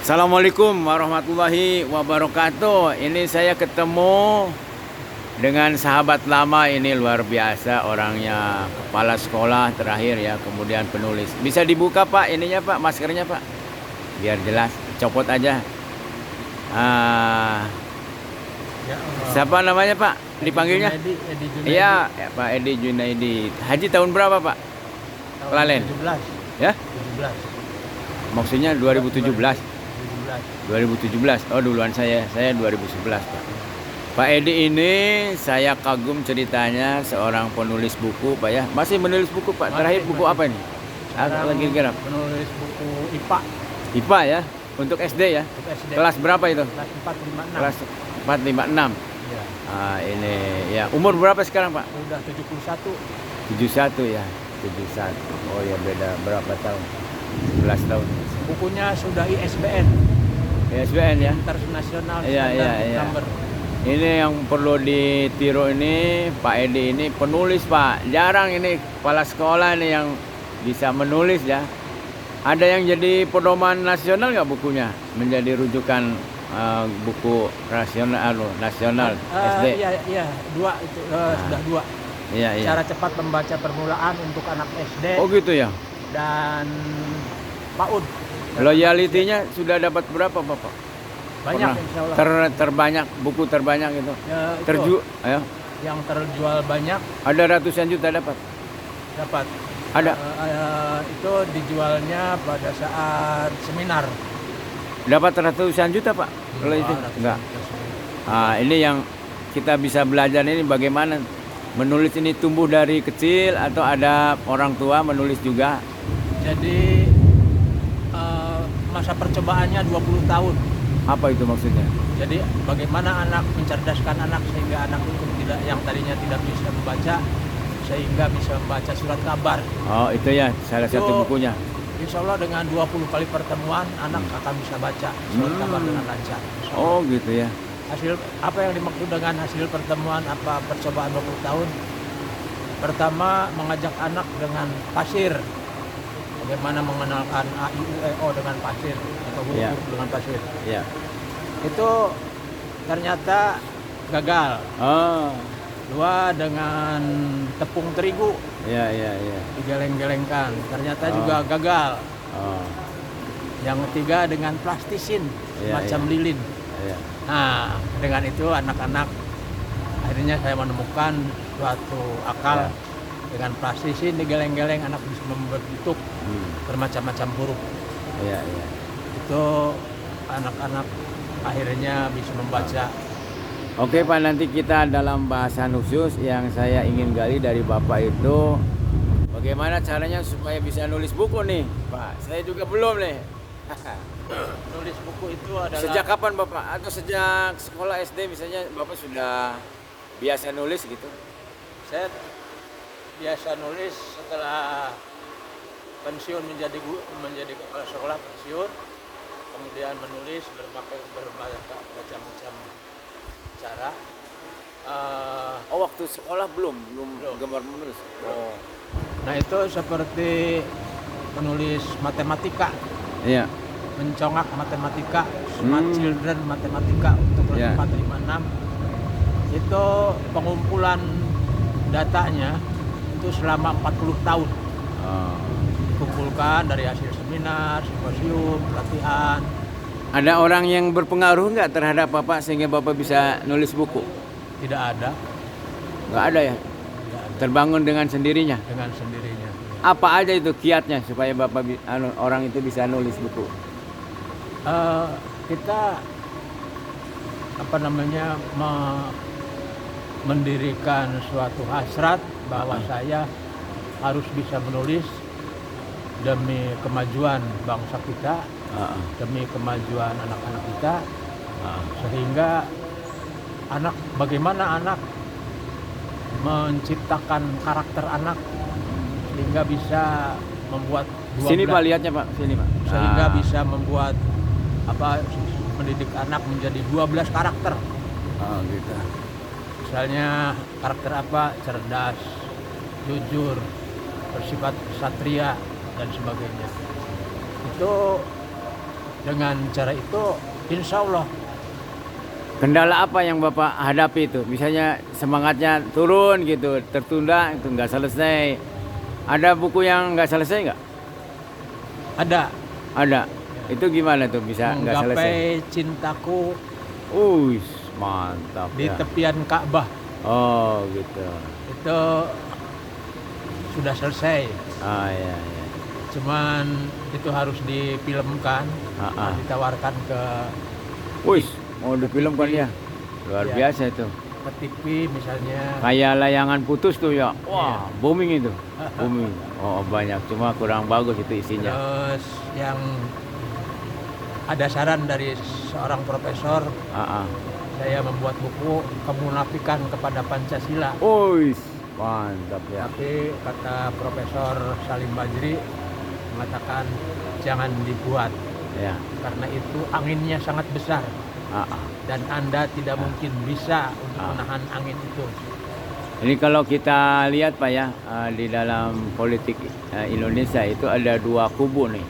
Assalamualaikum warahmatullahi wabarakatuh. Ini saya ketemu dengan sahabat lama ini, luar biasa orangnya, kepala sekolah terakhir ya, kemudian penulis. Bisa dibuka Pak ininya Pak, maskernya Pak, biar jelas, copot aja. Siapa namanya Pak dipanggilnya? Iya ya, Pak Edi Junaidi. Haji tahun berapa Pak? Lalen 17 ya? 17. Maksudnya 2017. 2017. Oh, duluan saya 2011, Pak. Pak Edi ini saya kagum ceritanya, seorang penulis buku, Pak ya. Masih menulis buku, Pak. Terakhir buku apa ini? Lagi kira. Menulis buku IPA. IPA ya, untuk SD ya. Untuk SD. Kelas berapa itu? Kelas 4, 5, 6. Kelas 4, 5, 6. Iya. Ini ya. Umur berapa sekarang, Pak? Udah 71. 71 ya. 71. Oh ya, beda berapa tahun? 11 tahun. Bukunya sudah ISBN. ISBN ya. International Iya. Number. Ini yang perlu ditiru ini, Pak Edi ini penulis Pak. Jarang ini kepala sekolah ini yang bisa menulis ya. Ada yang jadi pedoman nasional nggak bukunya? Menjadi rujukan buku nasional SD. Iya, 2 itu sudah 2. Iya. Cara cepat membaca permulaan untuk anak SD. Oh gitu ya. Dan PAUD. Loyalitinya sudah dapat berapa Bapak? Banyak insya Allah. Terbanyak, buku terbanyak itu. Ya, itu Ayo. yang terjual banyak. Ada ratusan juta dapat. Ada. Itu dijualnya pada saat seminar. Dapat ratusan juta Pak. Kalau itu enggak. Ini yang kita bisa belajar ini, bagaimana menulis ini tumbuh dari kecil atau ada orang tua menulis juga. Jadi masa percobaannya 20 tahun. Apa itu maksudnya? Jadi bagaimana anak mencerdaskan anak sehingga anak itu yang tadinya tidak bisa membaca sehingga bisa membaca surat kabar. Oh itu ya salah satu bukunya. Insya Allah dengan 20 kali pertemuan anak akan bisa baca surat kabar dengan lancar. Oh gitu ya. Hasil apa yang dimaksud dengan hasil pertemuan apa percobaan 20 tahun? Pertama, mengajak anak dengan pasir. Bagaimana mengenalkan A, I, U, E, O dengan pasir atau huruf dengan pasir. Iya. Itu ternyata gagal. Oh. 2 dengan tepung terigu. Iya. Digeleng-gelengkan. Ternyata juga gagal. Oh. Yang ketiga dengan plastisin, macam lilin. Iya. Nah, dengan itu anak-anak akhirnya saya menemukan suatu akal. Dengan plastisin digeleng-geleng anak bisa membentuk bermacam-macam huruf. Iya. Itu anak-anak akhirnya bisa membaca. Oke Pak, nanti kita dalam bahasan khusus yang saya ingin gali dari Bapak itu, bagaimana caranya supaya bisa nulis buku nih Pak. Saya juga belum nih. Nulis buku itu adalah Sejak kapan Bapak? Atau sejak sekolah SD misalnya Bapak sudah biasa nulis gitu? Saya biasa nulis setelah pensiun menjadi kepala sekolah pensiun, kemudian menulis bermacam-macam cara. Waktu sekolah belum gemar menulis. Oh. Nah itu seperti menulis matematika. Iya. Mencongak matematika, Smart Children matematika untuk kelas 4, 5, 6. Itu pengumpulan datanya itu selama 40 tahun. Dikumpulkan dari hasil seminar, simposium, pelatihan. Ada orang yang berpengaruh nggak terhadap Bapak sehingga Bapak bisa nulis buku? Tidak ada. Nggak ada ya? Tidak ada. Terbangun dengan sendirinya? Dengan sendirinya. Apa aja itu kiatnya supaya Bapak orang itu bisa nulis buku? Kita mendirikan suatu hasrat bahwa saya harus bisa menulis demi kemajuan bangsa kita, demi kemajuan anak-anak kita, sehingga bagaimana anak menciptakan karakter anak sehingga bisa membuat 12, sini Pak, lihatnya Pak, sini Pak. Sehingga bisa membuat mendidik anak menjadi 12 karakter. Gitu. Misalnya karakter apa? Cerdas, jujur, bersifat satria dan sebagainya. Itu Dengan cara itu insya Allah Kendala apa yang Bapak hadapi itu? Misalnya semangatnya turun gitu, tertunda itu nggak selesai. Ada buku yang nggak selesai nggak? ada Ada. Itu gimana tuh bisa nggak selesai? menggapai cintaku Uish, mantap di ya. tepian Ka'bah. Oh gitu. Itu sudah selesai. Ah ya ya. Cuman itu harus difilmkan, Ah. ditawarkan ke Uish, mau difilmkan ya? Luar Iya. biasa itu. TV misalnya. Kayak layangan putus tuh ya. Wah, Iya. booming itu. Booming. Oh banyak, cuma kurang bagus itu isinya. Terus yang ada saran dari seorang profesor, Ah. saya membuat buku Kemunafikan kepada Pancasila. Uish, mantap ya. Tapi kata Profesor Salim Bajri mengatakan jangan dibuat Ya. karena itu anginnya sangat besar Ah. dan Anda tidak mungkin bisa untuk menahan angin itu. Ini kalau kita lihat Pak ya, di dalam politik Indonesia itu ada dua kubu nih,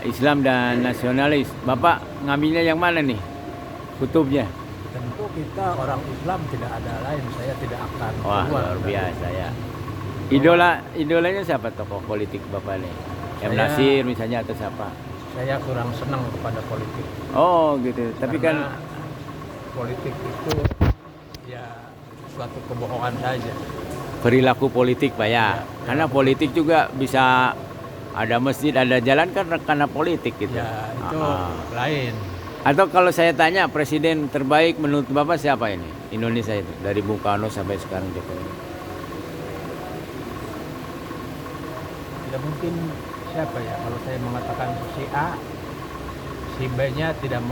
Islam dan nasionalis. Bapak ngambilnya yang mana nih kutubnya? Tentu kita orang Islam tidak ada lain, saya tidak akan Wah keluar luar dari- biasa ya. Idolanya siapa tokoh politik Bapak nih? M. Saya- Nasir misalnya atau siapa? Saya kurang senang kepada politik. Oh gitu. Tapi Karena kan politik itu ya suatu kebohongan saja. perilaku politik Pak ya. Karena politik juga bisa ada masjid, ada jalan kan karena politik gitu. Ya itu Ah. lain. Atau kalau saya tanya presiden terbaik menurut Bapak siapa ini? Indonesia itu dari Bung Karno sampai sekarang Jokowi. Tidak mungkin siapa ya kalau saya mengatakan si A, si B-nya tidak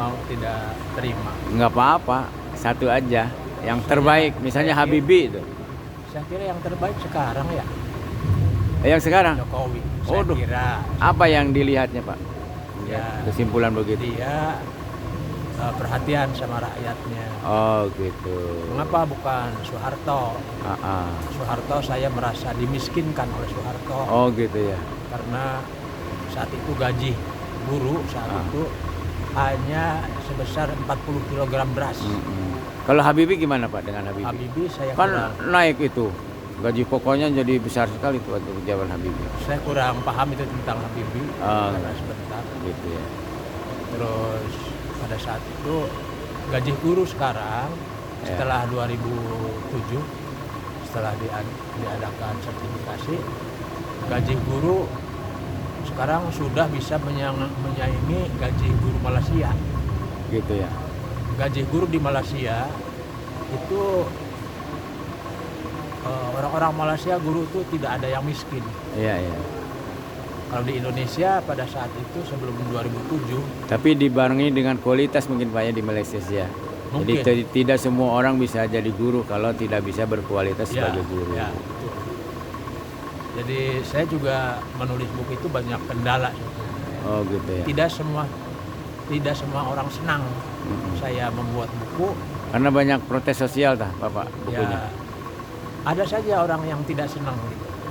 terima. Nggak apa-apa, satu aja yang terbaik. Misalnya Habibie itu. Saya kira yang terbaik sekarang ya Yang sekarang Jokowi. Oh, Saya kira apa yang dilihatnya Pak? Ya. Kesimpulan begitu. dia perhatian sama rakyatnya. Oh gitu. Mengapa bukan Soeharto? Ah. Soeharto saya merasa dimiskinkan oleh Soeharto Oh gitu ya. karena saat itu gaji guru saat itu hanya sebesar 40 kg beras. Kalau Habibie gimana Pak dengan Habibie? Habibie saya Kan kurang, naik itu. Gaji pokoknya jadi besar sekali tuh waktu zaman Habibie. saya kurang paham itu tentang Habibie karena sebentar. Gitu ya. Terus pada saat itu gaji guru sekarang Ya. setelah 2007 setelah diadakan sertifikasi, gaji guru sekarang sudah bisa menyaingi gaji guru Malaysia. Gitu ya. Gaji guru di Malaysia itu orang-orang Malaysia guru itu tidak ada yang miskin. Iya iya. Kalau di Indonesia pada saat itu sebelum 2007 Tapi dibarengi dengan kualitas mungkin Pak ya di Malaysia ya. Mungkin. Jadi tidak semua orang bisa jadi guru kalau tidak bisa berkualitas sebagai guru. ya, betul. Jadi saya juga menulis buku itu banyak kendala. Oh gitu ya. Tidak semua orang senang saya membuat buku. Karena banyak protes sosial tah Bapak bukunya. Ya, ada saja orang yang tidak senang.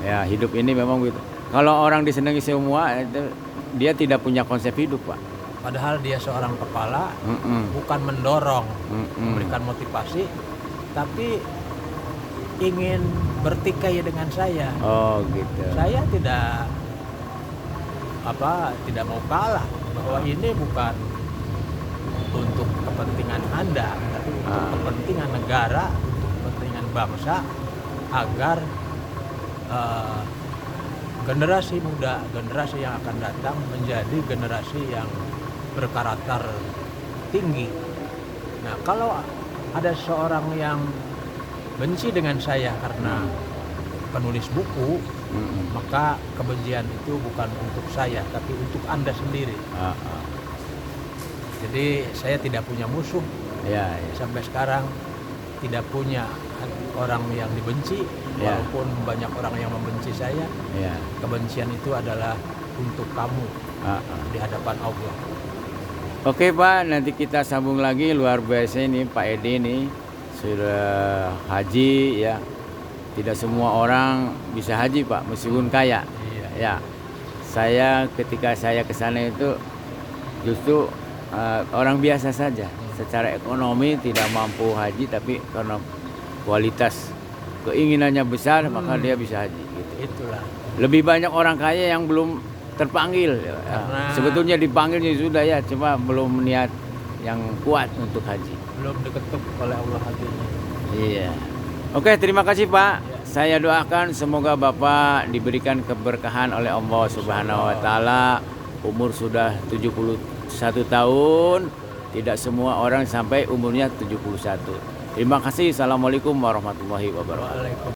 Ya hidup ini memang gitu. Kalau orang disenangi semua itu dia tidak punya konsep hidup Pak. Padahal dia seorang kepala, Mm-mm. bukan mendorong, Mm-mm. memberikan motivasi, tapi ingin bertikai dengan saya. Oh gitu. Saya tidak mau kalah bahwa ini bukan untuk kepentingan Anda, tapi untuk kepentingan negara, untuk kepentingan bangsa, agar generasi muda, generasi yang akan datang menjadi generasi yang berkarakter tinggi. Nah, kalau ada seorang yang benci dengan saya karena penulis buku, maka kebencian itu bukan untuk saya, tapi untuk Anda sendiri. Jadi saya tidak punya musuh. Ya, ya. Sampai sekarang tidak punya orang yang dibenci, Ya. walaupun banyak orang yang membenci saya. Ya. Kebencian itu adalah untuk kamu di hadapan Allah. Oke Pak, nanti kita sambung lagi. Luar biasa ini Pak Edi ini sudah haji ya. Tidak semua orang bisa haji Pak, meskipun kaya. Iya. Ya, saya ketika saya ke sana itu Justru orang biasa saja secara ekonomi tidak mampu haji, tapi karena kualitas keinginannya besar maka dia bisa haji gitu. Itulah. Lebih banyak orang kaya yang belum terpanggil. Karena- Sebetulnya dipanggilnya sudah ya, cuma belum niat yang kuat untuk haji. Belum diketuk oleh Allah hatinya. Iya. Oke, terima kasih Pak. Ya. Saya doakan semoga Bapak diberikan keberkahan oleh Allah Subhanahu wa taala. Umur sudah 71 tahun. Tidak semua orang sampai umurnya 71. Terima kasih. Assalamualaikum warahmatullahi wabarakatuh. Waalaikumsalam.